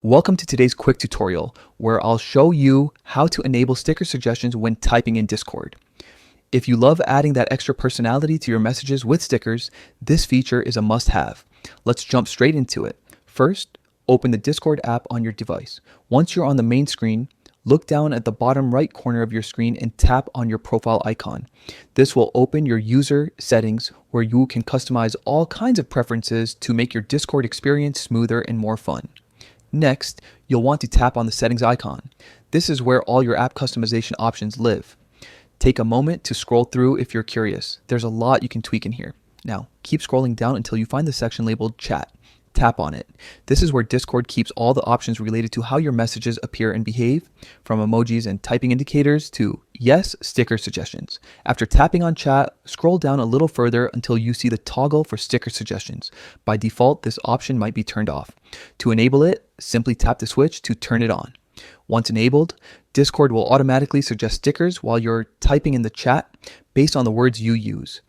Welcome to today's quick tutorial where I'll show you how to enable sticker suggestions when typing in Discord. If you love adding that extra personality to your messages with stickers, this feature is a must-have. Let's jump straight into it. First, open the Discord app on your device. Once you're on the main screen, look down at the bottom right corner of your screen and tap on your profile icon. This will open your user settings where you can customize all kinds of preferences to make your Discord experience smoother and more fun. Next, you'll want to tap on the settings icon. This is where all your app customization options live. Take a moment to scroll through if you're curious. There's a lot you can tweak in here. Now, keep scrolling down until you find the section labeled Chat. Tap on it. This is where Discord keeps all the options related to how your messages appear and behave, from emojis and typing indicators to, yes, sticker suggestions. After tapping on Chat, scroll down a little further until you see the toggle for sticker suggestions. By default, this option might be turned off. To enable it, simply tap the switch to turn it on. Once enabled, Discord will automatically suggest stickers while you're typing in the chat based on the words you use.